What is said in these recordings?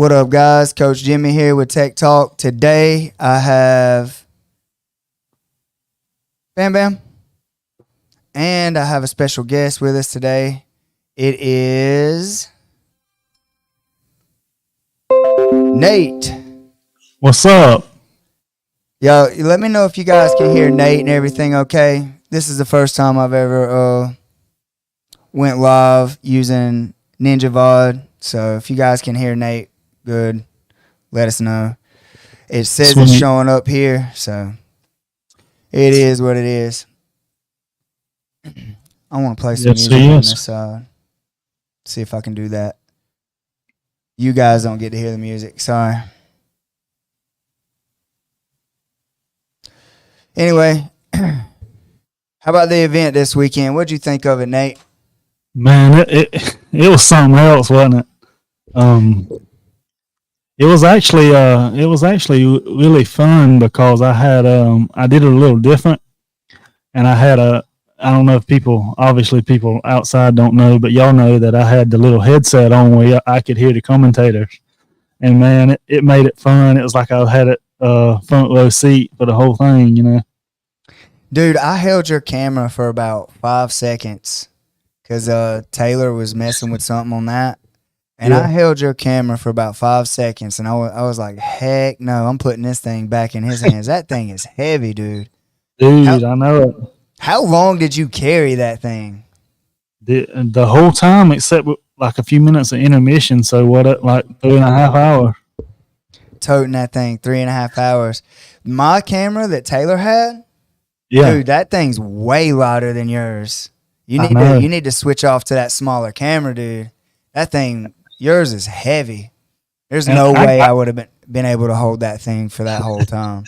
What up, guys? Coach Jimmy here with Tech Talk. Today, I have Bam Bam, and I have a special guest with us today. It is Nate. What's up? Yo, let me know if you guys can hear Nate and everything okay. This is the first time I've ever went live using Ninja VOD. So if you guys can hear Nate, good. Let us know. It says it's showing up here, so it is what it is. I want to play some music on this side. See if I can do that. You guys don't get to hear the music. Sorry. Anyway, how about the event this weekend? What'd you think of it, Nate? Man, it was something else, wasn't it? It was actually really fun because I had I did it a little different, and I don't know if people outside don't know, but y'all know that I had the little headset on where I could hear the commentators, and man, it made it fun. It was like I had it front row seat for the whole thing, you know. Dude, I held your camera for about 5 seconds because Taylor was messing with something on that. And I held your camera for about 5 seconds, and I was like, heck no, I'm putting this thing back in his hands. That thing is heavy, dude. Dude, I know it. How long did you carry that thing? The whole time except like a few minutes of intermission, so like 3.5 hours. Toting that thing 3.5 hours. My camera that Taylor had, dude, that thing's way lighter than yours. You need to switch off to that smaller camera, dude. That thing, yours is heavy. There's no way I would have been able to hold that thing for that whole time.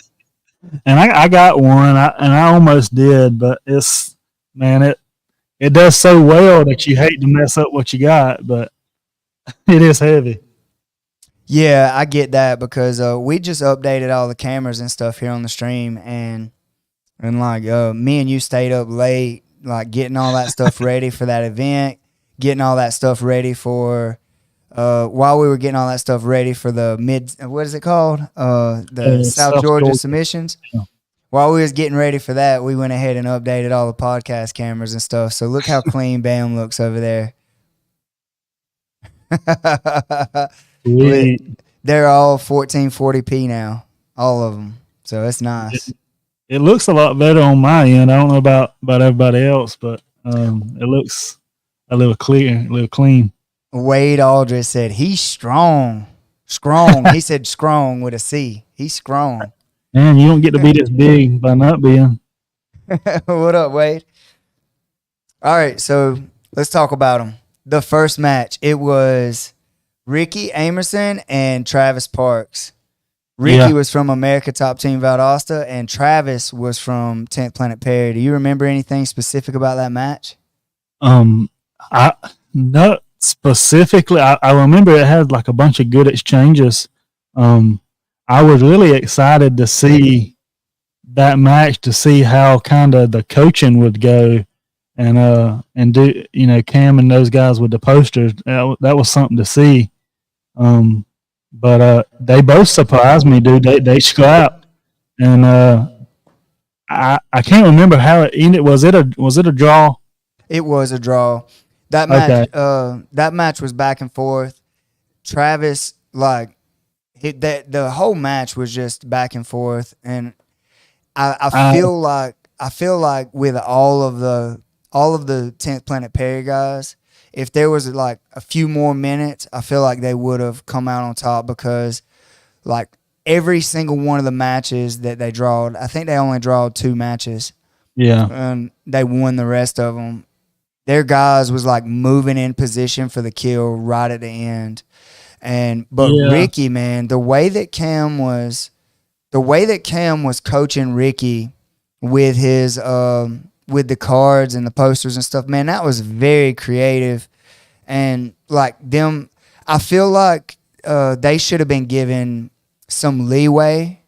And I got one, and I almost did, but it does so well that you hate to mess up what you got, but it is heavy. Yeah, I get that because we just updated all the cameras and stuff here on the stream, and like me and you stayed up late, like getting all that stuff ready for that event, getting all that stuff ready for while we were getting all that stuff ready for the what is it called? The South Georgia submissions. Yeah. While we was getting ready for that, we went ahead and updated all the podcast cameras and stuff. So look how clean Bam looks over there. They're all 1440p now, all of them. So it's nice. It looks a lot better on my end. I don't know about everybody else, but it looks a little clear, a little clean. Wade Aldridge said he's strong. He said strong with a C. He's strong. Man, you don't get to be this big by not being. What up, Wade? All right, so let's talk about them. The first match, it was Ricky Amerson and Travis Parks. Ricky was from America Top Team Valdosta, and Travis was from 10th Planet Perry. Do you remember anything specific about that match? Not specifically. I remember it had like a bunch of good exchanges. I was really excited to see that match, to see how kind of the coaching would go, and do, you know, Cam and those guys with the posters. That was something to see. But they both surprised me, dude. They scrapped, and I can't remember how it ended. Was it a draw? It was a draw. That match, that match was back and forth. Travis, the whole match was just back and forth, and I feel like with all of the 10th Planet Perry guys, if there was like a few more minutes, I feel like they would have come out on top because like every single one of the matches that they drawed, I think they only drawed 2 matches. Yeah. And they won the rest of them. Their guys was like moving in position for the kill right at the end. But Ricky, man, the way that Cam was coaching Ricky with his with the cards and the posters and stuff, man, that was very creative. And like them, I feel like they should have been given some leeway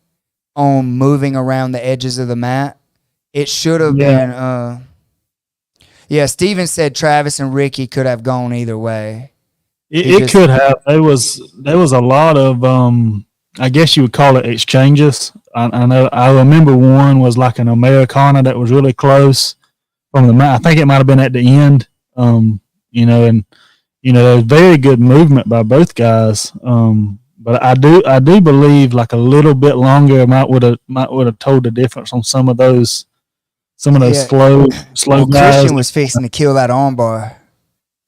on moving around the edges of the mat. It should have been Steven said Travis and Ricky could have gone either way. It could have. There was a lot of I guess you would call it exchanges. I know. I remember one was like an Americana that was really close from the. I think it might have been at the end. And there was very good movement by both guys. But I do believe like a little bit longer might would have told the difference on some of those Yeah. slow Well, guys. Christian was fixing to kill that armbar.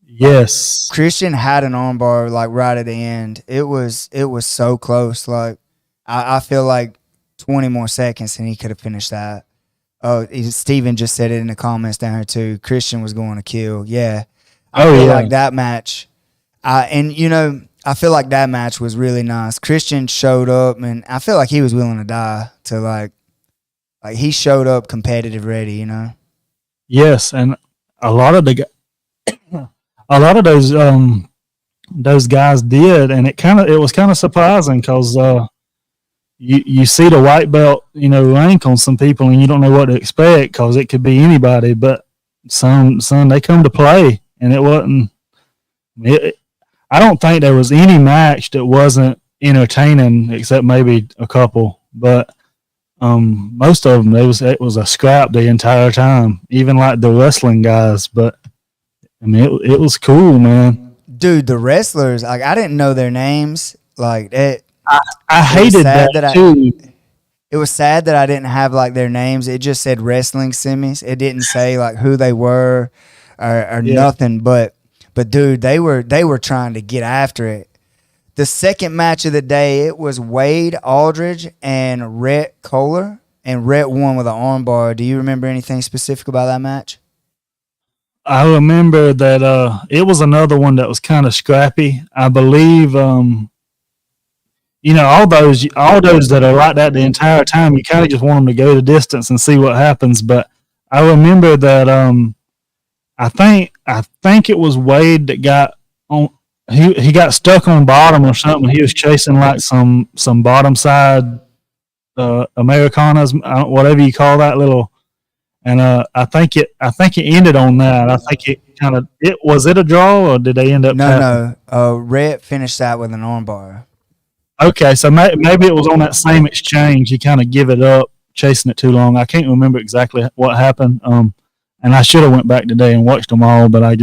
Yes. Christian had an armbar like right at the end. It was so close. Like I feel like 20 more seconds and he could have finished that. Oh, Steven just said it in the comments down here too. Christian was going to kill. Yeah. I Oh feel yeah. like that match. I feel like that match was really nice. Christian showed up and I feel like he was willing to die to like he showed up competitive ready. Yes, and a lot of a lot of those guys did, and it was kind of surprising because you see the white belt rank on some people, and you don't know what to expect because it could be anybody, but some they come to play, and it wasn't. I don't think there was any match that wasn't entertaining except maybe a couple, but most of them it was a scrap the entire time, even like the wrestling guys. But I mean, it was cool, man. Dude, the wrestlers, like I didn't know their names. Like it I it was hated sad that that too. it was sad that I didn't have like their names. It just said wrestling semis. It didn't say like who they were or Yeah. nothing. But dude, they were trying to get after it. The second match of the day, it was Wade Aldridge and Rhett Kohler, and Rhett won with an armbar. Do you remember anything specific about that match? I remember that it was another one that was kind of scrappy. I believe all those that are like that the entire time, you kind of just want them to go the distance and see what happens. But I remember that I think it was Wade that got on. He got stuck on bottom or something. He was chasing like some bottom side Americanas, whatever you call that little. And I think it ended on that. I think it was it a draw or did they end up No, tapping? no. Rhett finished that with an armbar. Okay, so maybe it was on that same exchange. He kind of give it up, chasing it too long. I can't remember exactly what happened. And I should have went back today and watched them all, but I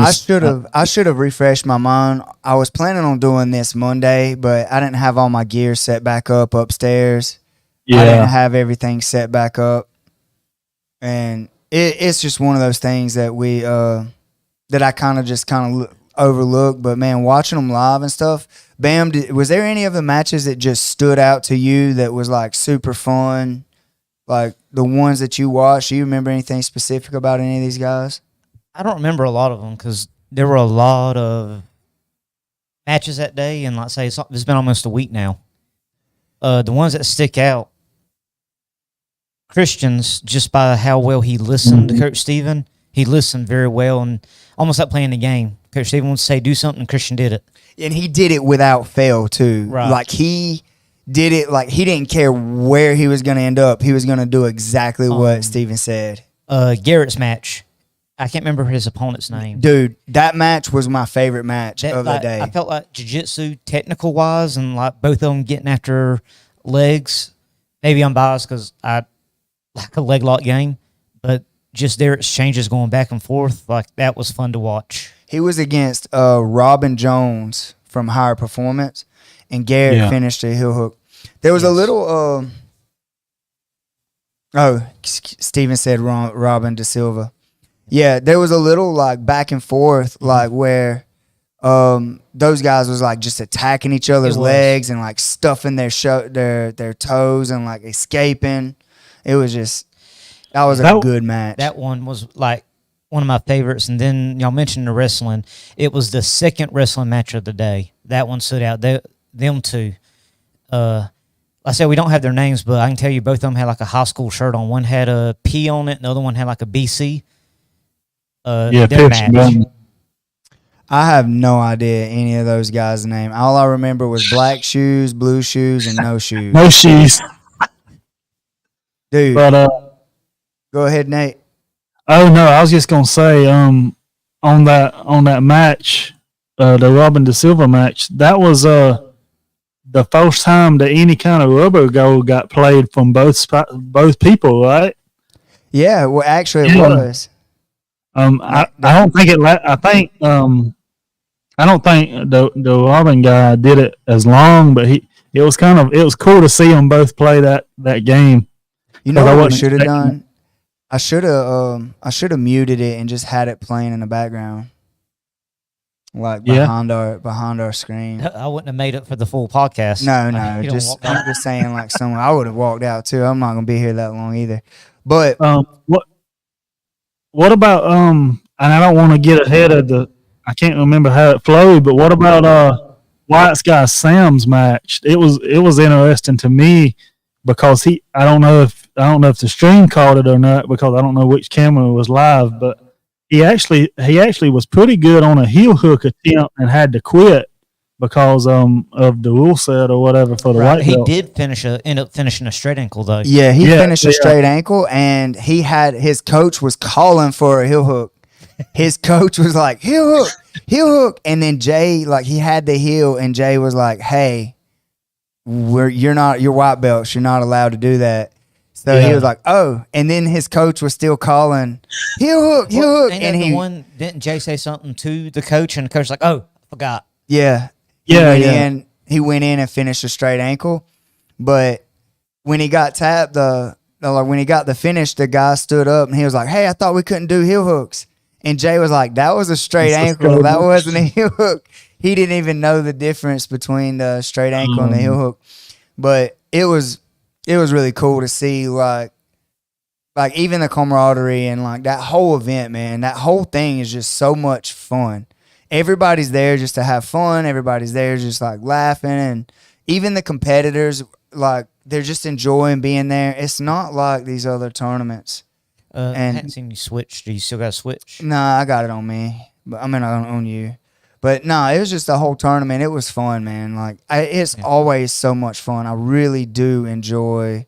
should have refreshed my mind. I was planning on doing this Monday, but I didn't have all my gear set back up upstairs. I didn't yeah, have everything set back up, and it's just one of those things that that I kind of overlook. But man, watching them live and stuff, Bam, was there any of the matches that just stood out to you that was like super fun? Like the ones that you watched, do you remember anything specific about any of these guys? I don't remember a lot of them because there were a lot of matches that day, and like I say, it's been almost a week now. The ones that stick out, Christians, just by how well he listened to Coach Steven, he listened very well and almost like playing the game. Coach Steven would say, do something, and Christian did it. And he did it without fail too. Right. Like he did it like he didn't care where he was going to end up. He was going to do exactly what Steven said. Garrett's match, I can't remember his opponent's name. Dude, that match was my favorite match of the day. I felt like jiu-jitsu technical wise and like both of them getting after legs. Maybe I'm biased because I like a leg lock game, but just their exchanges going back and forth, like that was fun to watch. He was against Robin Jones from Higher Performance, and Garrett finished a heel hook. There was a little. Steven said Robin De Silva. Yeah, there was a little like back and forth, like where those guys was like just attacking each other's legs and like stuffing their toes and like escaping. It was just that was a good match. That one was like one of my favorites. And then y'all mentioned the wrestling. It was the second wrestling match of the day. That one stood out. Them two. I said we don't have their names, but I can tell you both of them had like a high school shirt on. One had a P on it, and the other one had like a BC. Their match. I have no idea any of those guys' name. All I remember was black shoes, blue shoes, and no shoes. no shoes. Dude, But go ahead, Nate. oh no, I was just gonna say on that match, the Robin De Silva match, that was the first time that any kind of rubber goal got played from both people, right? Yeah, well, actually, it Yeah. was. I don't think it. I don't think the Robin guy did it as long, but it was cool to see them both play that game. You know what we should have done? I should have muted it and just had it playing in the background, like behind our screen. I wouldn't have made it for the full podcast. No, I'm just saying, like, someone I would have walked out too. I'm not gonna be here that long either. But what about and I don't want to get ahead of I can't remember how it flowed, but what about Wyatt's guy Sam's match? It was interesting to me because I don't know if the stream caught it or not, because I don't know which camera was live, but he actually was pretty good on a heel hook attempt and had to quit because of the rule set or whatever for the white belt. He did end up finishing a straight ankle though. Yeah, he finished a straight ankle, and his coach was calling for a heel hook. His coach was like, heel hook. And then Jay, like, he had the heel, and Jay was like, hey, you're white belts. You're not allowed to do that. So he was like, oh. And then his coach was still calling, heel hook. And didn't Jay say something to the coach, and the coach was like, oh, I forgot. Yeah. He went in and finished a straight ankle. But when he got tapped, when he got the finish, the guy stood up and he was like, hey, I thought we couldn't do heel hooks. And Jay was like, that was a straight ankle. That wasn't a heel hook. He didn't even know the difference between the straight ankle and the heel hook. But it was really cool to see, like even the camaraderie and like that whole event, man. That whole thing is just so much fun. Everybody's there just to have fun. Everybody's there just like laughing, and even the competitors, like, they're just enjoying being there. It's not like these other tournaments. I hadn't seen you switch. Do you still got a switch? Nah, I got it on me. But I mean, I don't own you. But no, it was just the whole tournament. It was fun, man. Like, it's always so much fun. I really do enjoy,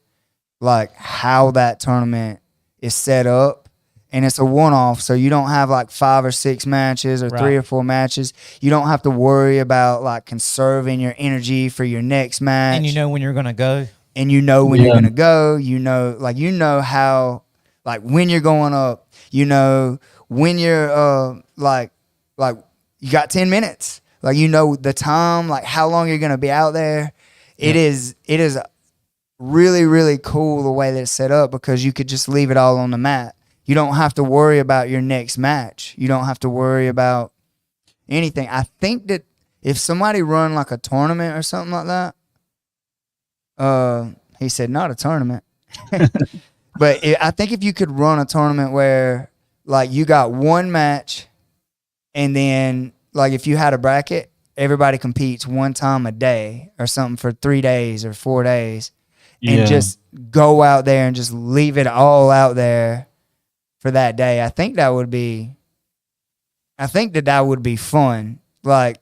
like, how that tournament is set up. And it's a one-off, so you don't have like 5 or 6 matches or 3 or 4 matches. You don't have to worry about like conserving your energy for your next match. And you know when you're going to go. And you know when you're going to go. You know how, like, when you're going up. You know when you're like you got 10 minutes. Like, you know the time, like how long you're going to be out there. It is really, really cool the way that it's set up, because you could just leave it all on the mat. You don't have to worry about your next match. You don't have to worry about anything. I think that if somebody run like a tournament or something like that, he said not a tournament, but I think if you could run a tournament where like you got one match, and then like if you had a bracket, everybody competes one time a day or something for 3 days or 4 days, and just go out there and just leave it all out there for that day. I think that would be fun. Like,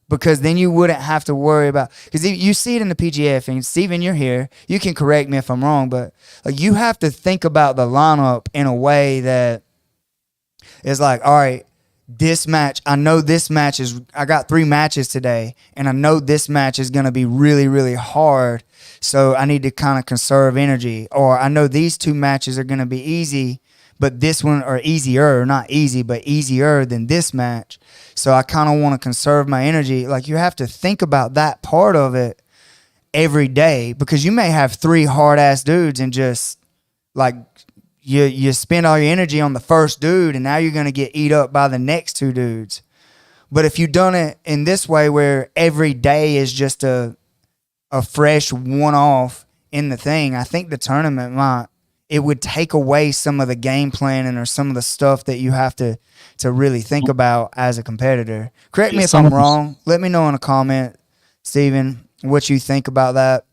because then you wouldn't have to worry about, because you see it in the PGF, and Steven, you're here, you can correct me if I'm wrong, but like you have to think about the lineup in a way that is like, all right, this match, I know this match I got 3 matches today, and I know this match is going to be really, really hard, so I need to kind of conserve energy. Or I know these 2 matches are going to be easy, but this one, or easier, not easy, but easier than this match. So I kind of want to conserve my energy. Like, you have to think about that part of it every day, because you may have 3 hard-ass dudes and just, like, you spend all your energy on the first dude, and now you're going to get eat up by the next 2 dudes. But if you've done it in this way, where every day is just a fresh one-off in the thing, I think the tournament it would take away some of the game planning or some of the stuff that you have to really think about as a competitor. Correct me if I'm wrong. Let me know in a comment, Steven, what you think about that.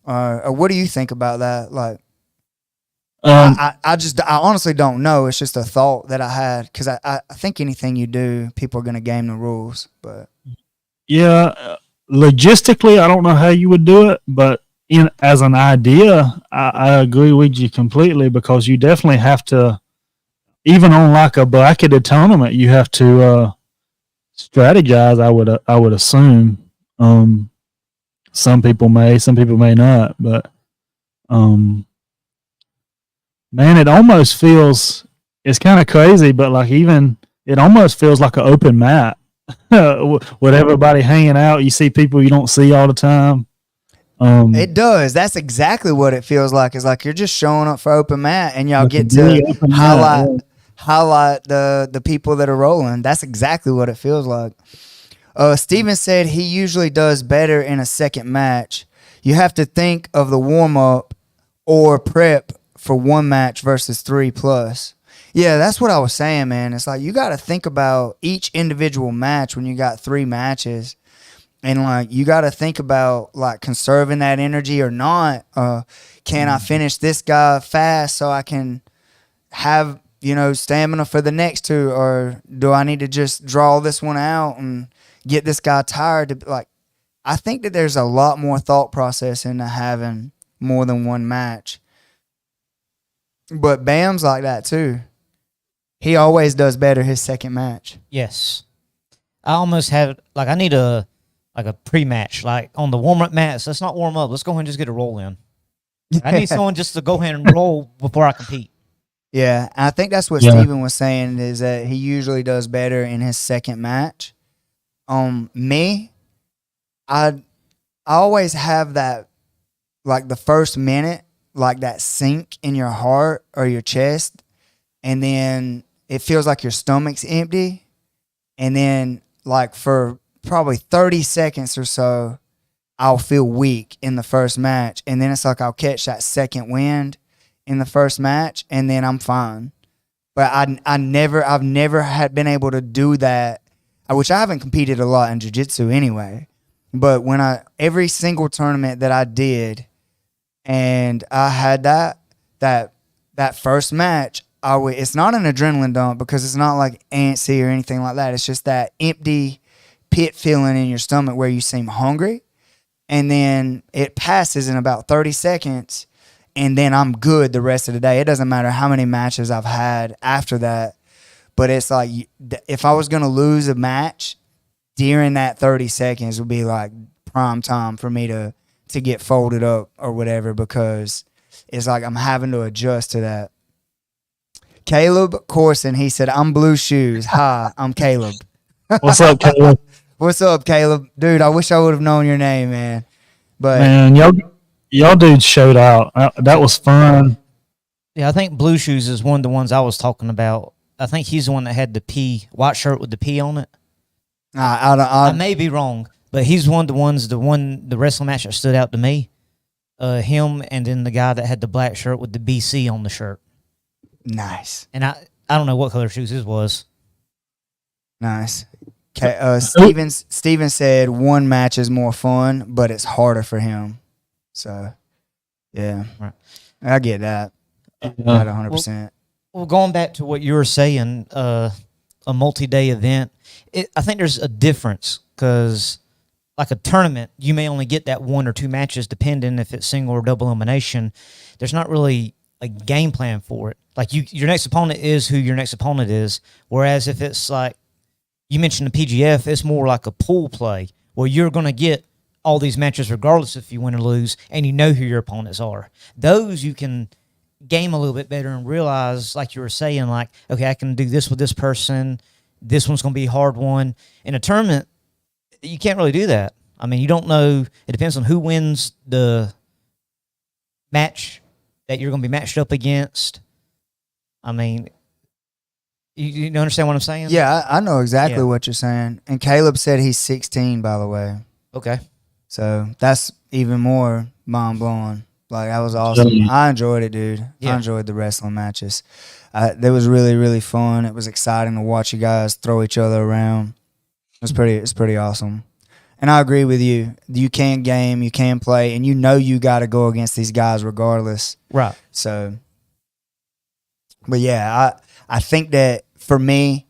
Or what do you think about that? Like, I honestly don't know. It's just a thought that I had, because I think anything you do, people are going to game the rules. But yeah, logistically, I don't know how you would do it, but as an idea, I agree with you completely, because you definitely have to, even on like a bracketed tournament, you have to strategize. I would assume. Some people may not, but man, it almost feels it's kind of crazy, but like even it almost feels like an open mat with everybody hanging out. You see people you don't see all the time. It does. That's exactly what it feels like. It's like you're just showing up for open mat, and y'all Like get really to open mat, highlight the people that are rolling. That's exactly what it feels like. Steven said he usually does better in a second match. You have to think of the warm up or prep for one match versus 3+. Yeah, that's what I was saying, man. It's like you got to think about each individual match when you got 3 matches. And like you got to think about like conserving that energy or not. Can I finish this guy fast so I can have, stamina for the next 2, or do I need to just draw this one out and get this guy tired? To like, I think that there's a lot more thought process into having more than one match. But Bam's like that too. He always does better his second match. Yes. I almost have, like, I need a pre-match, like on the warm-up match. Let's not warm up. Let's go ahead and just get a roll in. I need someone just to go ahead and roll before I compete. Yeah, I think that's what Steven was saying, is that he usually does better in his second match. Me, I always have that, like the first minute, like that sink in your heart or your chest, and then it feels like your stomach's empty, and then like for probably 30 seconds or so, I'll feel weak in the first match, and then it's like I'll catch that second wind in the first match, and then I'm fine. But I've never had been able to do that, which I haven't competed a lot in jiu-jitsu anyway. But when every single tournament that I did, and I had that first match, it's not an adrenaline dump because it's not like antsy or anything like that. It's just that empty pit feeling in your stomach where you seem hungry, and then it passes in about 30 seconds, and then I'm good the rest of the day. It doesn't matter how many matches I've had after that, but it's like if I was going to lose a match during that 30 seconds would be like prime time for me to get folded up or whatever, because it's like I'm having to adjust to that. Caleb Corson, he said, I'm Blue Shoes. Hi, I'm Caleb. What's up, Caleb? What's up, Caleb? Dude, I wish I would have known your name, man. But man, y'all dudes showed out. That was fun. Yeah, I think Blue Shoes is one of the ones I was talking about. I think he's the one that had the P, white shirt with the P on it. I may be wrong, but he's one of the ones, the wrestling match that stood out to me. Him and then the guy that had the black shirt with the BC on the shirt. Nice. And I don't know what color shoes his was. Nice. Steven said one match is more fun, but it's harder for him. So, yeah. Right. I get that. Not 100%. Well, going back to what you were saying, a multi-day event, I think there's a difference because like a tournament, you may only get that 1 or 2 matches depending if it's single or double elimination. There's not really a game plan for it. Like your next opponent is who your next opponent is. Whereas if it's like, you mentioned the PGF, it's more like a pool play where you're going to get all these matches regardless if you win or lose, and you know who your opponents are. Those you can game a little bit better and realize, like you were saying, like, okay, I can do this with this person. This one's going to be a hard one. In a tournament, you can't really do that. I mean, you don't know. It depends on who wins the match that you're going to be matched up against. I mean, you understand what I'm saying? Yeah, I know exactly what you're saying. And Caleb said he's 16, by the way. Okay. So that's even more mind-blowing. Like, that was awesome. I enjoyed it, dude. Yeah. I enjoyed the wrestling matches. It was really, really fun. It was exciting to watch you guys throw each other around. It's pretty awesome. And I agree with you. You can game, you can play, and you know you got to go against these guys regardless. Right. So, but yeah, I think that for me,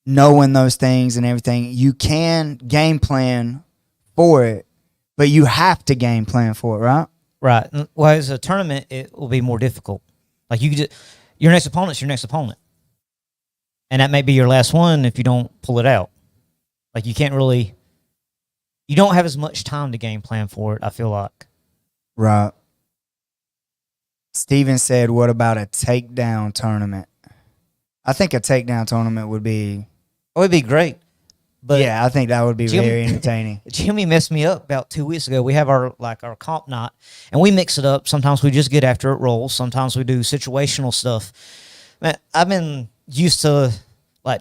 knowing those things and everything, you can game plan for it, but you have to game plan for it, right? Right. Well, as a tournament, it will be more difficult. Like your next opponent's your next opponent, and that may be your last one if you don't pull it out. Like you can't really, you don't have as much time to game plan for it. I feel like. Right. Steven said, "What about a takedown tournament?" I think a takedown tournament would be. It would be great. But yeah, I think that would be very entertaining. Jimmy messed me up about 2 weeks ago. We have our comp night, and we mix it up. Sometimes we just get after it rolls. Sometimes we do situational stuff. Man, I've been used to like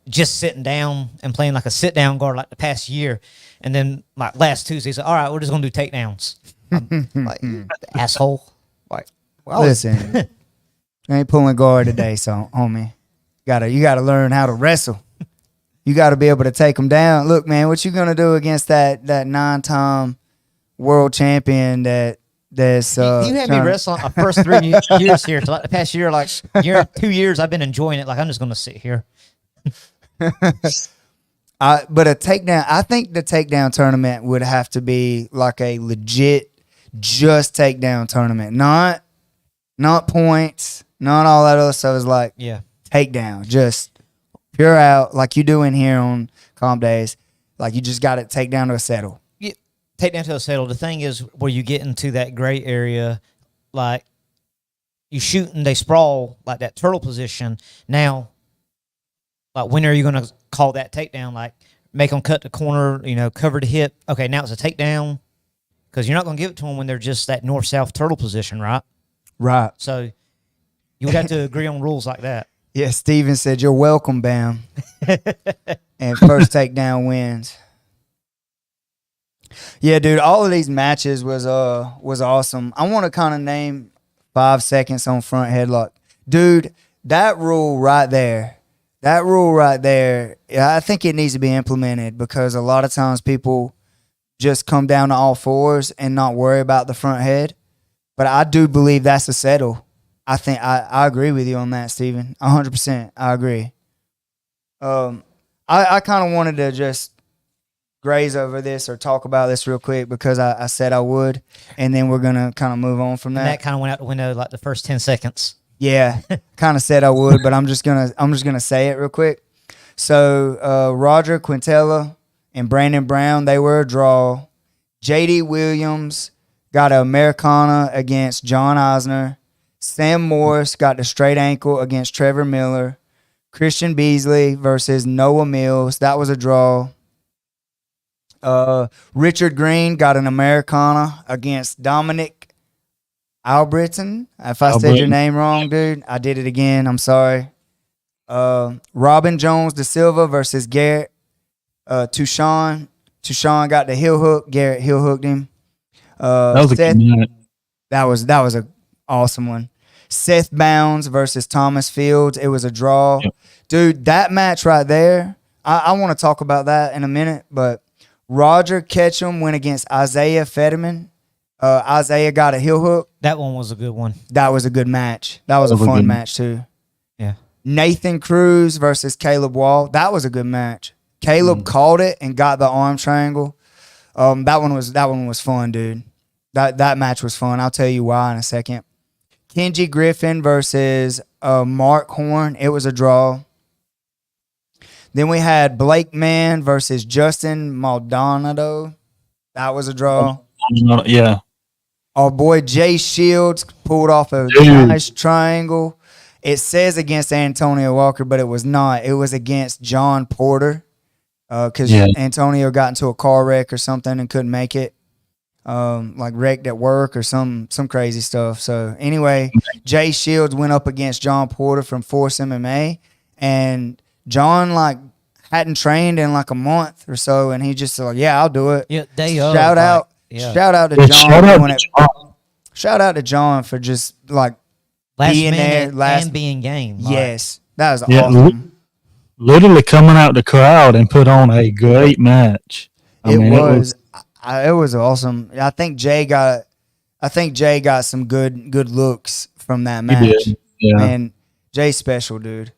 just sitting down and playing like a sit down guard like the past year, and then like last Tuesday, said, "All right, we're just gonna do takedowns." I'm like, asshole. Like, well, listen, I ain't pulling guard today, so homie, you gotta learn how to wrestle. You got to be able to take them down. Look, man, what you gonna do against that 9-time world champion that's you had me wrestling my first 3 years here. So like the past year, 2 years, I've been enjoying it. Like I'm just gonna sit here. But a takedown, I think the takedown tournament would have to be like a legit just takedown tournament, not points, not all that other stuff. Is like takedown, just pure out like you do in here on comp days. Like you just got to take down to a settle. Yeah, take down to a settle. The thing is where you get into that gray area, like you shoot and they sprawl like that turtle position. Now, like when are you going to call that takedown? Like make them cut the corner, cover the hip. Okay, now it's a takedown because you're not going to give it to them when they're just that north-south turtle position, right? Right. So you would have to agree on rules like that. Yeah, Steven said, "You're welcome, Bam." And first takedown wins. Yeah, dude, all of these matches was awesome. I want to kind of name 5 seconds on front headlock. Dude, that rule right there, I think it needs to be implemented because a lot of times people just come down to all fours and not worry about the front head. But I do believe that's a settle. I think I agree with you on that, Steven. 100%. I agree. I kind of wanted to just graze over this or talk about this real quick because I said I would, and then we're gonna kind of move on from that. And that kind of went out the window like the first 10 seconds. Yeah, kind of said I would, but I'm just gonna say it real quick. So Roger Quintella and Brandon Brown, they were a draw. J.D. Williams got an Americana against John Eisner. Sam Morris got the straight ankle against Trevor Miller. Christian Beasley versus Noah Mills. That was a draw. Richard Green got an Americana against Dominic Albritton. If I said your name wrong, dude, I did it again. I'm sorry. Robin Jones da Silva versus Garrett Touchon. Touchon got the heel hook. Garrett heel hooked him. That was a good match. That was a awesome one. Seth Bounds versus Thomas Fields. It was a draw. Yep. Dude, that match right there, I want to talk about that in a minute, but Roger Ketchum went against Isaiah Fetterman. Isaiah got a heel hook. That one was a good one. That was a good match. That was a fun match too. Yeah. Nathan Cruz versus Caleb Wall. That was a good match. Caleb called it and got the arm triangle. That one was fun, dude. That match was fun. I'll tell you why in a second. Kenji Griffin versus Mark Horn. It was a draw. Then we had Blake Mann versus Justin Maldonado. That was a draw. Yeah. Our boy Jay Shields pulled off a nice triangle. It says against Antonio Walker, but it was not. It was against John Porter because Antonio got into a car wreck or something and couldn't make it. Like wrecked at work or some crazy stuff. So anyway, Jay Shields went up against John Porter from Force MMA, and John hadn't trained in a month or so, and he just like, yeah, I'll do it. Yeah, shout out to John. Shout out to John for just being there, being game. Yes, that was awesome. Literally coming out the crowd and put on a great match. It was awesome. I think Jay got some good looks from that match. He did. Yeah. Man, Jay's special, dude.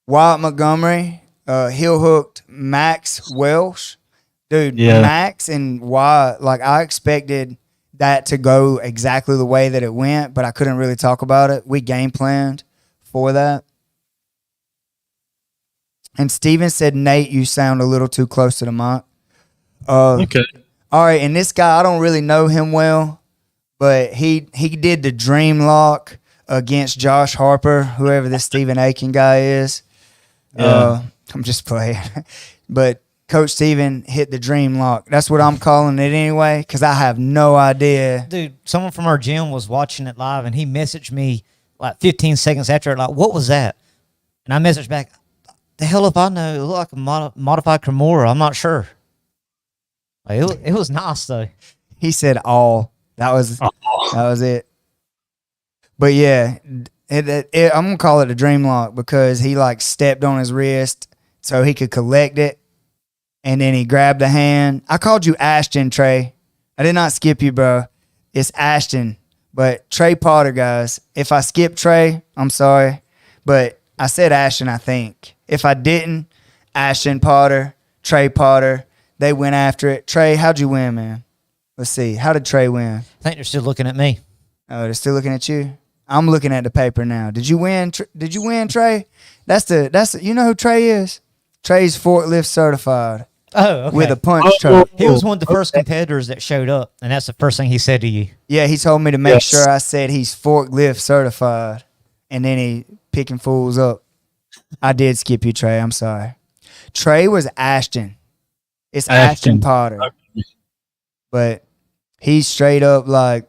Wyatt Montgomery heel hooked Max Welsh. Dude, Max and Wyatt, I expected that to go exactly the way that it went, but I couldn't really talk about it. We game planned for that. And Steven said, Nate, you sound a little too close to the mic. Okay. All right, and this guy, I don't really know him well, but he did the dream lock against Josh Harper, whoever this Stephen Aiken guy is. Yeah. I'm just playing. But Coach Steven hit the dream lock. That's what I'm calling it anyway, because I have no idea. Dude, someone from our gym was watching it live, and he messaged me like 15 seconds after it, like, what was that? And I messaged back, the hell if I know. It looked like a modified Kimura. I'm not sure. Like, it was nice, though. He said all. That was it. But yeah, I'm going to call it a dream lock because he like stepped on his wrist so he could collect it. And then he grabbed the hand. I called you Ashton, Trey. I did not skip you, bro. It's Ashton. But Trey Potter, guys. If I skipped Trey, I'm sorry. But I said Ashton, I think. If I didn't, Ashton Potter, Trey Potter, they went after it. Trey, how'd you win, man? Let's see. How did Trey win? I think they're still looking at me. Oh, they're still looking at you? I'm looking at the paper now. Did you win? Did you win, Trey? That's you know who Trey is? Trey's forklift certified. Oh, okay. With a punch truck. He was one of the first competitors that showed up, and that's the first thing he said to you. Yeah, he told me to make sure I said he's forklift certified, and then he picking fools up. I did skip you, Trey. I'm sorry. Trey was Ashton. It's Ashton Potter. Okay. But he's straight up like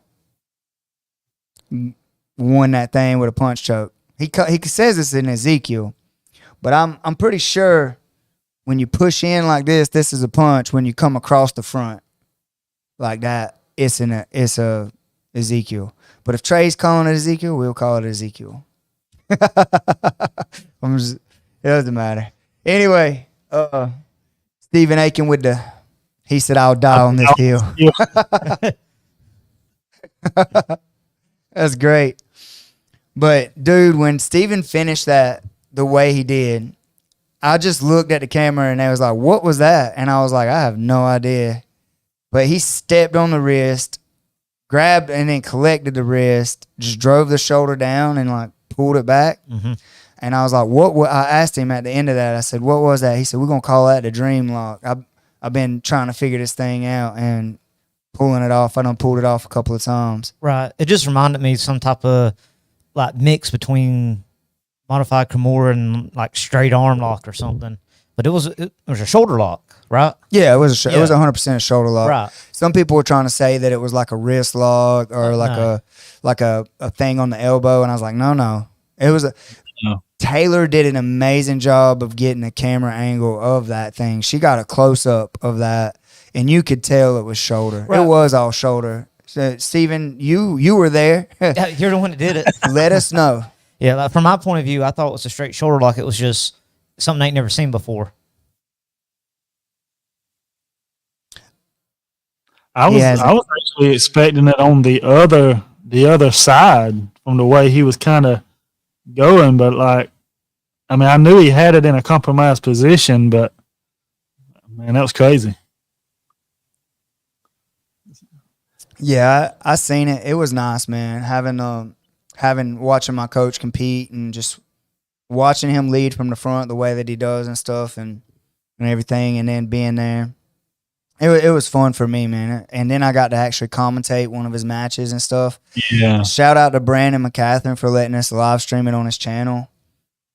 won that thing with a punch choke. He says it's in Ezekiel, but I'm pretty sure when you push in like this is a punch. When you come across the front like that, it's a Ezekiel. But if Trey's calling it Ezekiel, we'll call it Ezekiel. It doesn't matter. Anyway, Stephen Aiken he said, I'll die on this hill. That's great. But, dude, when Steven finished that the way he did, I just looked at the camera and they was like, what was that? And I was like, I have no idea. But he stepped on the wrist, grabbed and then collected the wrist, just drove the shoulder down and, like, pulled it back. Mm-hmm. And I was like, what? I asked him at the end of that, I said, what was that? He said, we're going to call that the dream lock. I've been trying to figure this thing out and pulling it off. I done pulled it off a couple of times. Right. It just reminded me of some type of like mix between modified Kimura and like straight arm lock or something. But it was a shoulder lock, right? Yeah, it was 100% a shoulder lock. Right. Some people were trying to say that it was like a wrist lock or like a thing on the elbow, and I was like, no. It was Taylor did an amazing job of getting the camera angle of that thing. She got a close up of that, and you could tell it was shoulder. Right. It was all shoulder. So, Steven, you were there. You're the one that did it. Let us know. Yeah, like from my point of view, I thought it was a straight shoulder lock. It was just something I ain't never seen before. I was actually expecting it on the other side from the way he was kind of going, but I knew he had it in a compromised position, but man, that was crazy. Yeah, I seen it. It was nice, man. Watching my coach compete and just watching him lead from the front the way that he does and stuff and everything, and then being there. It was fun for me, man. And then I got to actually commentate one of his matches and stuff. Yeah. Shout out to Brandon McCatherine for letting us live stream it on his channel.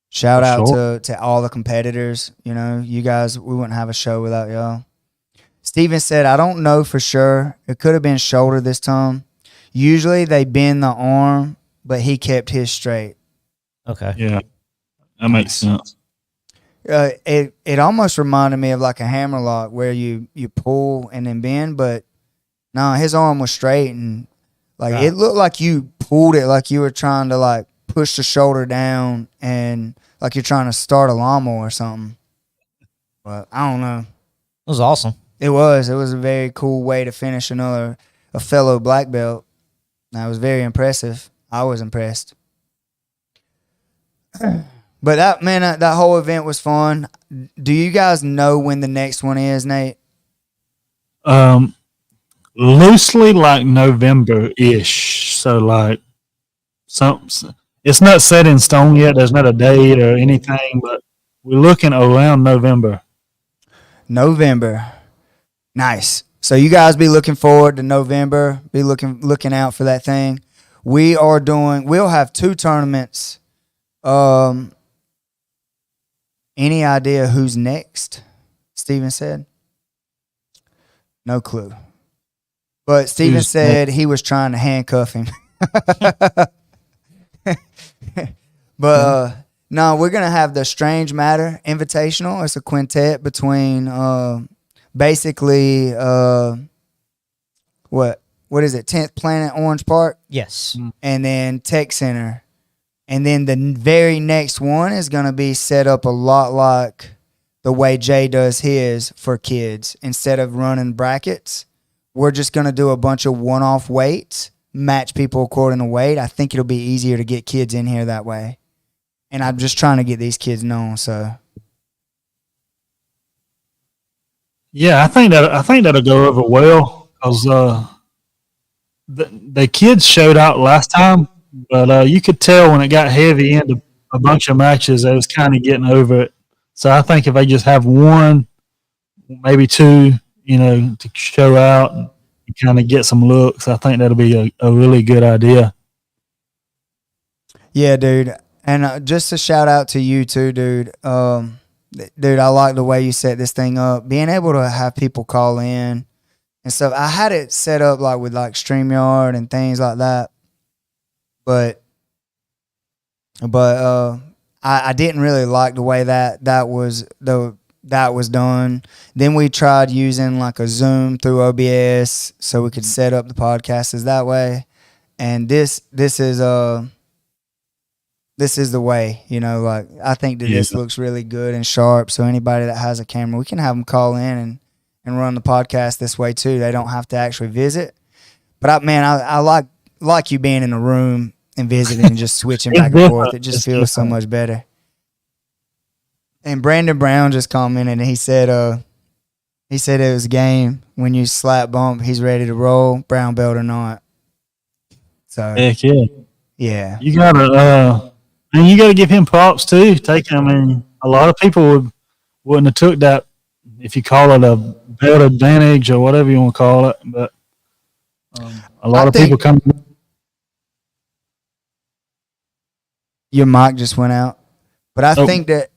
Shout out to all the competitors. You know, you guys, we wouldn't have a show without y'all. Steven said, I don't know for sure. It could have been shoulder this time. Usually they bend the arm, but he kept his straight. Okay. Yeah. That makes sense. It almost reminded me of like a hammer lock where you pull and then bend, but no, his arm was straight and it looked like you pulled it like you were trying to like push the shoulder down and like you're trying to start a lawnmower or something. But I don't know. It was awesome. It was a very cool way to finish a fellow black belt. That was very impressive. I was impressed. But that whole event was fun. Do you guys know when the next one is, Nate? Loosely like November-ish. So it's not set in stone yet. There's not a date or anything, but we're looking around November. November. Nice. So you guys be looking forward to November. Be looking out for that thing. We'll have 2 tournaments. Any idea who's next? Steven said. No clue. But Steven said he was trying to handcuff him. But no, we're gonna have the Strange Matter Invitational. It's a quintet between basically what is it? 10th Planet Orange Park, Yes. and then Tech Center, and then the very next one is gonna be set up a lot like the way Jay does his for kids. Instead of running brackets, we're just gonna do a bunch of one-off weights, match people according to weight. I think it'll be easier to get kids in here that way. And I'm just trying to get these kids known. So, Yeah, I think that'll go over well because the kids showed out last time, but you could tell when it got heavy into a bunch of matches, they was kind of getting over it. So I think if they just have 1, maybe 2, to show out and kind of get some looks, I think that'll be a really good idea. yeah, dude. And just a shout out to you too, dude. Dude, I like the way you set this thing up. Being able to have people call in and stuff. I had it set up like with like StreamYard and things like that. But I didn't really like the way that was done. Then we tried using like a Zoom through OBS so we could set up the podcasts that way. And this is the way, like I think that this looks really good and sharp. So anybody that has a camera, we can have them call in and run the podcast this way too. They don't have to actually visit. But I like you being in the room and visiting and just switching back and forth. It just feels so much better. And Brandon Brown just commented and he said it was a game. When you slap bump, he's ready to roll, brown belt or not. So Heck yeah. Yeah. You gotta give him props too. A lot of people wouldn't have took that if you call it a belt advantage or whatever you want to call it. But a lot of people come. Your mic just went out, but I think that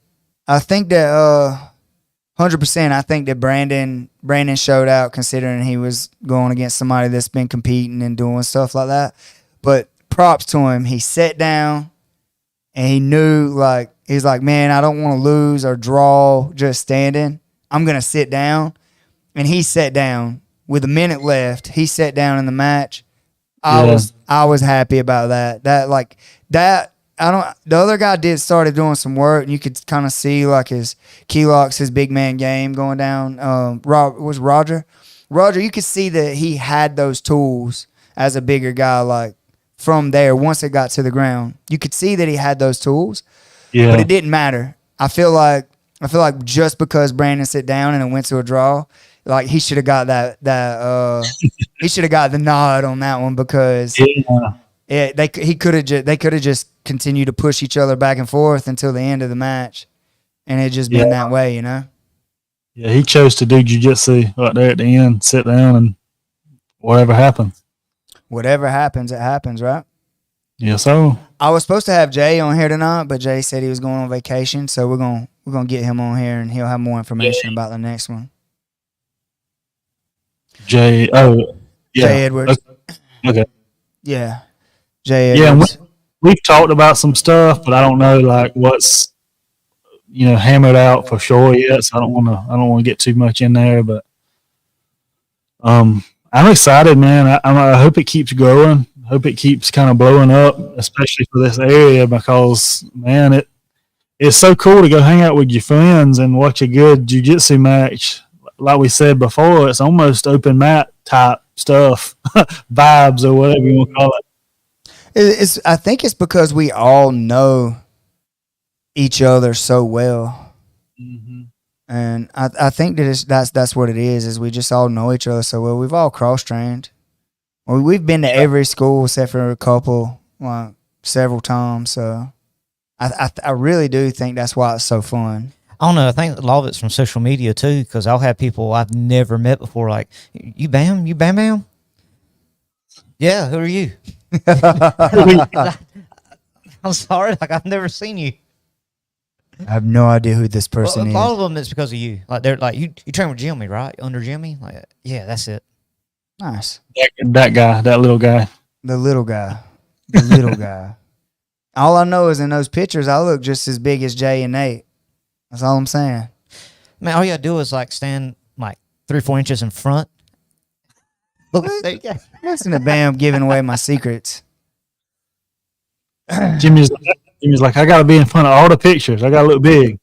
100%. I think that Brandon showed out considering he was going against somebody that's been competing and doing stuff like that. But props to him. He sat down. And he knew, he's like, man, I don't want to lose or draw just standing. I'm going to sit down. And he sat down. With a minute left, he sat down in the match. I was happy about that. The other guy started doing some work, and you could kind of see, his key locks, his big man game going down. Was Roger? Roger, you could see that he had those tools as a bigger guy, from there, once it got to the ground, you could see that he had those tools, but it didn't matter. I feel like just because Brandon sat down and it went to a draw, he should have got he should have got the nod on that one because they could have just continued to push each other back and forth until the end of the match, and it just been that way, Yeah, he chose to do jiu-jitsu right there at the end, sit down, and whatever happens. Whatever happens, it happens, right? Yeah, so I was supposed to have Jay on here tonight, but Jay said he was going on vacation, so we're gonna get him on here, and he'll have more information about the next one. Jay Edwards. Okay. Yeah, Jay Edwards. Yeah, we've talked about some stuff, but I don't know what's hammered out for sure yet. So I don't want to get too much in there, but I'm excited, man. I hope it keeps growing. I hope it keeps kind of blowing up, especially for this area because, man, it's so cool to go hang out with your friends and watch a good jiu-jitsu match. Like we said before, it's almost open mat type stuff, vibes or whatever you want to call it. I think it's because we all know each other so well. Mm-hmm. And I think that that's what it is we just all know each other so well. We've all cross-trained. We've been to every school except for a couple, several times. So I really do think that's why it's so fun. I don't know. I think a lot of it's from social media too, because I'll have people I've never met before, like, "You Bam? You Bam Bam?" Yeah, who are you? I'm sorry, like I've never seen you. I have no idea who this person Well, a is. lot of them it's because of you. Like they're like, you train with Jimmy, right? Under Jimmy, like yeah, that's it. Nice. That guy, that little guy. The little guy. The little guy. All I know is in those pictures, I look just as big as Jay and Nate. That's all I'm saying. Man, all you gotta do is like stand like 3 or 4 inches in front. Look, there you go. Listen to Bam giving away my secrets. Jimmy's like, I got to be in front of all the pictures. I got to look big.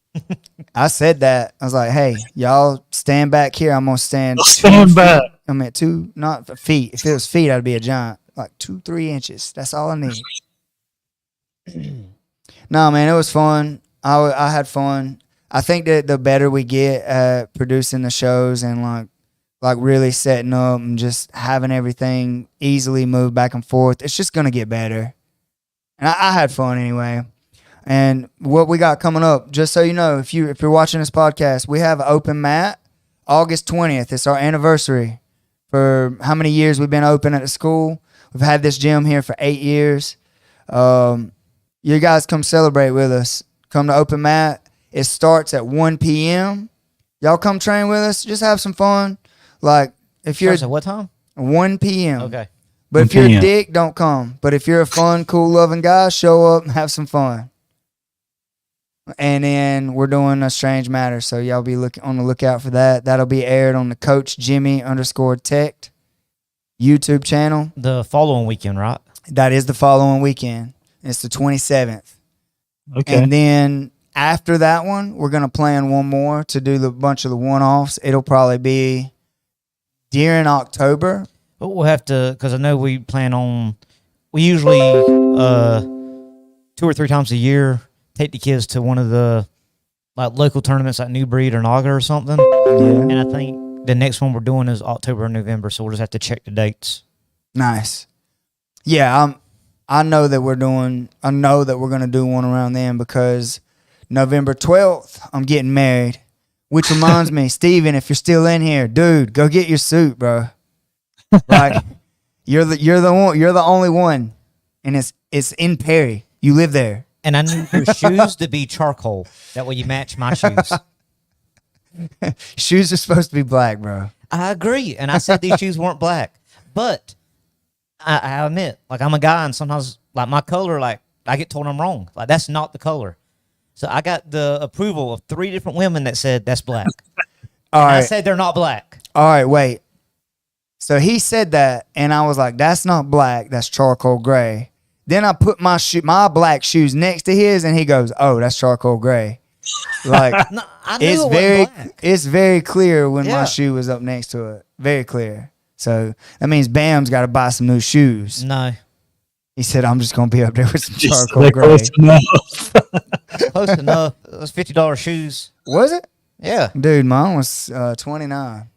I said that. I was like, hey, y'all stand back here. I'm going to stand. Stand back. I'm at 2, not feet. If it was feet, I'd be a giant. Like 2-3 inches. That's all I need. No, man, it was fun. I had fun. I think that the better we get at producing the shows and like really setting up and just having everything easily move back and forth, it's just going to get better. And I had fun anyway. And what we got coming up, just so you know, if you're watching this podcast, we have open mat August 20th. It's our anniversary for how many years we've been open at the school. We've had this gym here for 8 years. You guys come celebrate with us. Come to open mat. It starts at 1 p.m. Y'all come train with us. Just have some fun. Like if you're Starts at what time? 1 p.m. Okay. But if you're a dick, don't come. But if you're a fun, cool, loving guy, show up and have some fun. And then we're doing a Strange Matter, so y'all be on the lookout for that. That'll be aired on the Coach Jimmy _Tect YouTube channel. The following weekend, right? That is the following weekend. It's the 27th. Okay. And then after that one, we're gonna plan one more to do the bunch of the one-offs. It'll probably be during October. But we'll have to, because I know we usually 2 or 3 times a year take the kids to one of the like local tournaments like New Breed or Naga or something. Yeah. And I think the next one we're doing is October or November, so we'll just have to check the dates. Nice. Yeah, I know that we're gonna do one around then because November 12th, I'm getting married. Which reminds me, Steven, if you're still in here, dude, go get your suit, bro. Like you're the only one. And it's in Perry. You live there. And I need your shoes to be charcoal. That way you match my shoes. Shoes are supposed to be black, bro. I agree. And I said these shoes weren't black. But I admit, like I'm a guy and sometimes like my color, like I get told I'm wrong. Like that's not the color. So I got the approval of 3 different women that said that's black. All right. I said they're not black. All right, wait. So he said that, and I was like, that's not black, that's charcoal gray. Then I put my black shoes next to his, and he goes, "Oh, that's charcoal gray." Like No, I knew it wasn't black. it's very clear when Yeah. my shoe was up next to it. Very clear. So that means Bam's got to buy some new shoes. No. He said, "I'm just gonna be up there with some Just charcoal they're gray." close enough. Close enough. It was $50 shoes. Was it, Yeah. dude? Mine was $29.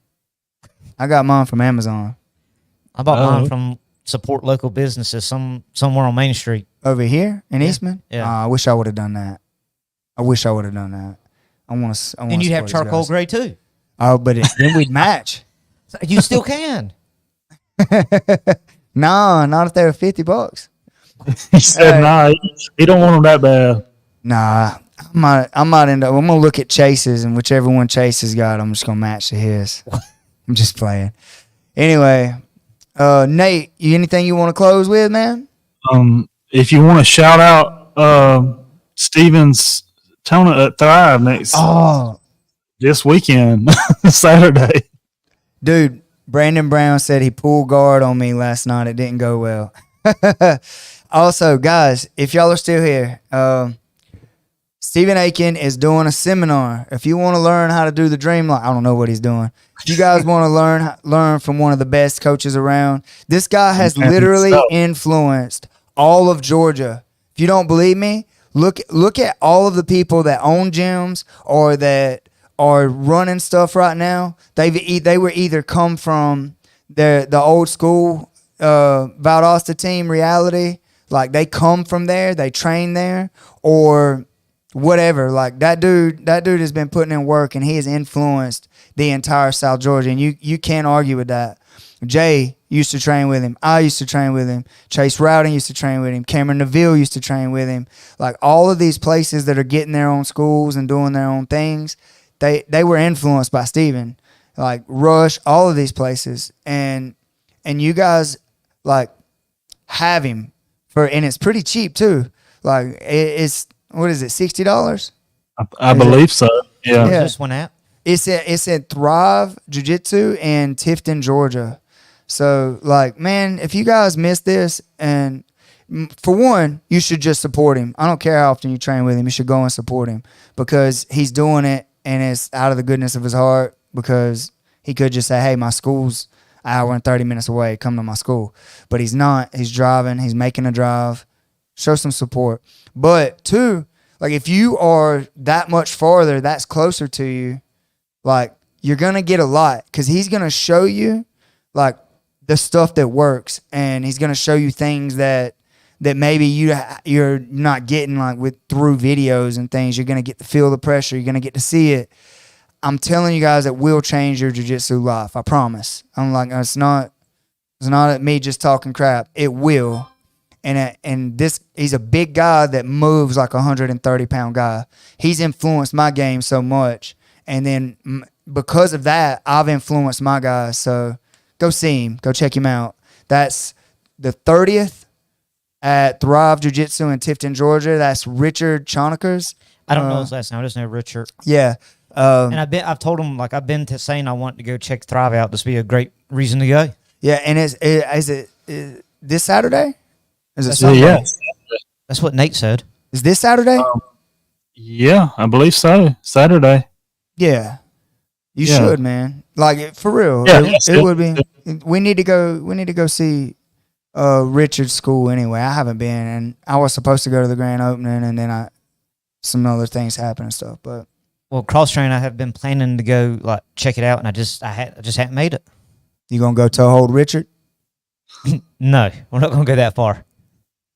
I got mine from Amazon I bought mine from support local businesses somewhere on Main Street. over here in Eastman. Yeah. I wish I would have done that. I wiuld have. I want to. And you'd have charcoal gray too. Oh, but then we'd match. So you still can. No, not if they were $50. He said, "Nah, he don't want them that bad." Nah, I might end up. I'm gonna look at Chase's, and whichever one Chase's got, I'm just gonna match to his. I'm just playing. Anyway, Nate, anything you want to close with, man? If you want to shout out Steven's tournament at Thrive this weekend, Saturday. Dude, Brandon Brown said he pulled guard on me last night. It didn't go well. Also, guys, if y'all are still here, Stephen Aiken is doing a seminar. If you want to learn how to do the dream line, I don't know what he's doing. If you guys want to learn from one of the best coaches around, this guy has literally influenced all of Georgia. If you don't believe me, look at all of the people that own gyms or that are running stuff right now. They were either come from the old school Valdosta team Reality, like they come from there, they train there, or whatever. Like that dude has been putting in work, and he has influenced the entire South Georgia, and you can't argue with that. Jay used to train with him. I used to train with him. Chase Rowden used to train with him. Cameron Neville used to train with him. Like all of these places that are getting their own schools and doing their own things, they were influenced by Steven. Like Rush, all of these places, and you guys like have him and it's pretty cheap too. Like it's what is it, $60? I believe so. Yeah. Is this one out? It's at Thrive Jiu-Jitsu in Tifton, Georgia. So, like, man, if you guys missed this, and for one, you should just support him. I don't care how often you train with him. You should go and support him because he's doing it, and it's out of the goodness of his heart, because he could just say, hey, my school's an hour and 30 minutes away. Come to my school. But he's not. He's driving. He's making a drive. Show some support. But, two, like, if you are that much farther, that's closer to you, like, you're going to get a lot because he's going to show you, like, the stuff that works, and he's going to show you things that maybe you're not getting, like, through videos and things. You're going to get to feel the pressure. You're going to get to see it. I'm telling you guys, it will change your jiu-jitsu life. I promise. I'm like, it's not me just talking crap. It will. And he's a big guy that moves like a 130-pound guy. He's influenced my game so much. And then because of that, I've influenced my guys. So go see him. Go check him out. That's the 30th at Thrive Jiu-Jitsu in Tifton, Georgia. That's Richard Chonekers. I don't know his last name. I just know Richard. Yeah. And I've told him, like, I've been to saying I want to go check Thrive out. This would be a great reason to go. Yeah, and is it this Saturday? Is it Sunday? Yeah. That's what Nate said. Is this Saturday? Yeah, I believe so. Saturday. Yeah. You should, man. Like, for real. Yeah, it would be. We need to go see Richard's school anyway. I haven't been, and I was supposed to go to the grand opening, and then some other things happened and stuff. But cross train, I have been planning to go, like, check it out, and I just haven't made it. You gonna go toe hold Richard? No, we're not gonna go that far.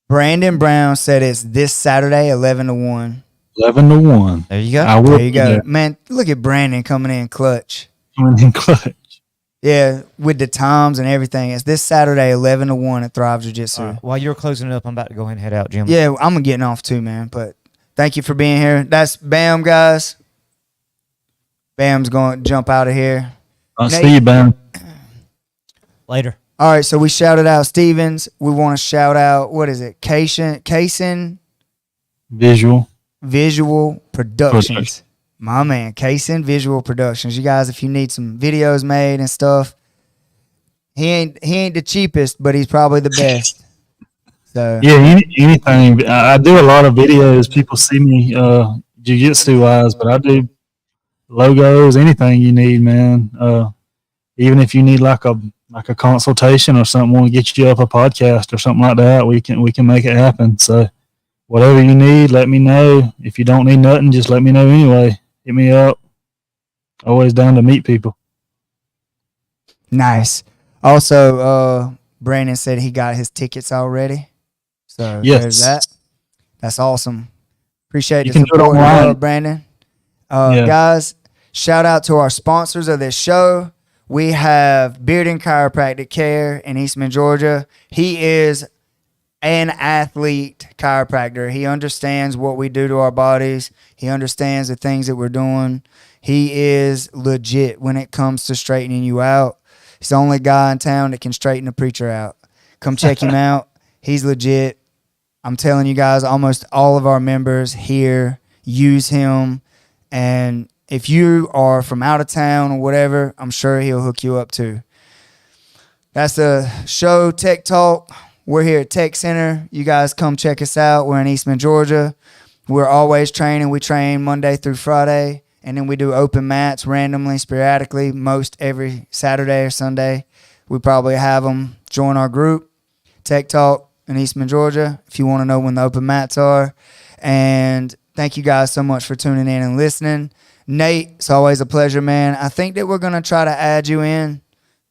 Brandon Brown said it's this Saturday, 11 to 1. 11 to 1. There you go. There you go. Man, look at Brandon coming in clutch. Coming in clutch. Yeah, with the times and everything. It's this Saturday, 11 to 1 at Thrive Jiu-Jitsu. Right. While you're closing it up, I'm about to go ahead and head out, Jim. Yeah, I'm getting off too, man. But thank you for being here. That's Bam, guys. Bam's going to jump out of here. I'll see you, Bam. Later. All right, so we shouted out Stevens. We want to shout out, what is it? Kaysen Visual Productions. My man, Kaysen Visual Productions. You guys, if you need some videos made and stuff, he ain't the cheapest, but he's probably the best. So yeah, anything. I do a lot of videos. People see me jiu-jitsu wise, but I do logos, anything you need, man. Even if you need like a consultation or something, want to get you up a podcast or something like that, we can make it happen. So whatever you need, let me know. If you don't need nothing, just let me know anyway. Hit me up. Always down to meet people. Nice. Also, Brandon said he got his tickets already. So there's that. That's awesome. Appreciate the support, Brandon. Guys, shout out to our sponsors of this show. We have Bearden Chiropractic Care in Eastman, Georgia. He is an athlete chiropractor. He understands what we do to our bodies. He understands the things that we're doing. He is legit when it comes to straightening you out. He's the only guy in town that can straighten a preacher out. Come check him out. He's legit. I'm telling you guys, almost all of our members here use him. And if you are from out of town or whatever, I'm sure he'll hook you up too. That's the show, Tech Talk. We're here at Tech Center. You guys come check us out. We're in Eastman, Georgia. We're always training. We train Monday through Friday, and then we do open mats randomly, sporadically, most every Saturday or Sunday. We probably have them join our group, Tech Talk in Eastman, Georgia, if you want to know when the open mats are. And thank you guys so much for tuning in and listening. Nate, it's always a pleasure, man. I think that we're going to try to add you in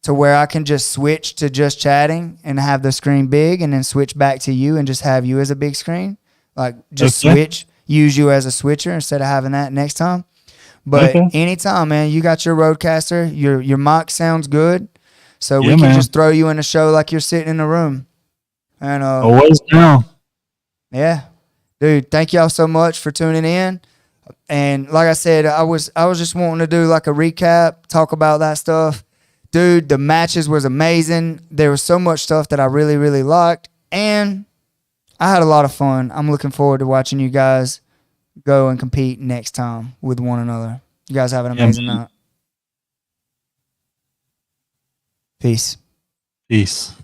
to where I can just switch to just chatting and have the screen big and then switch back to you and just have you as a big screen. Like, just switch use you as a switcher instead of having that next time. But anytime, man, you got your roadcaster, your mic sounds good, so we can just throw you in a show like you're sitting in a room. And always down. Yeah, dude, thank y'all so much for tuning in. And like I said, I was just wanting to do like a recap, talk about that stuff. Dude, the matches was amazing. There was so much stuff that I really, really liked, and I had a lot of fun. I'm looking forward to watching you guys go and compete next time with one another. You guys have an amazing night. Peace. Peace.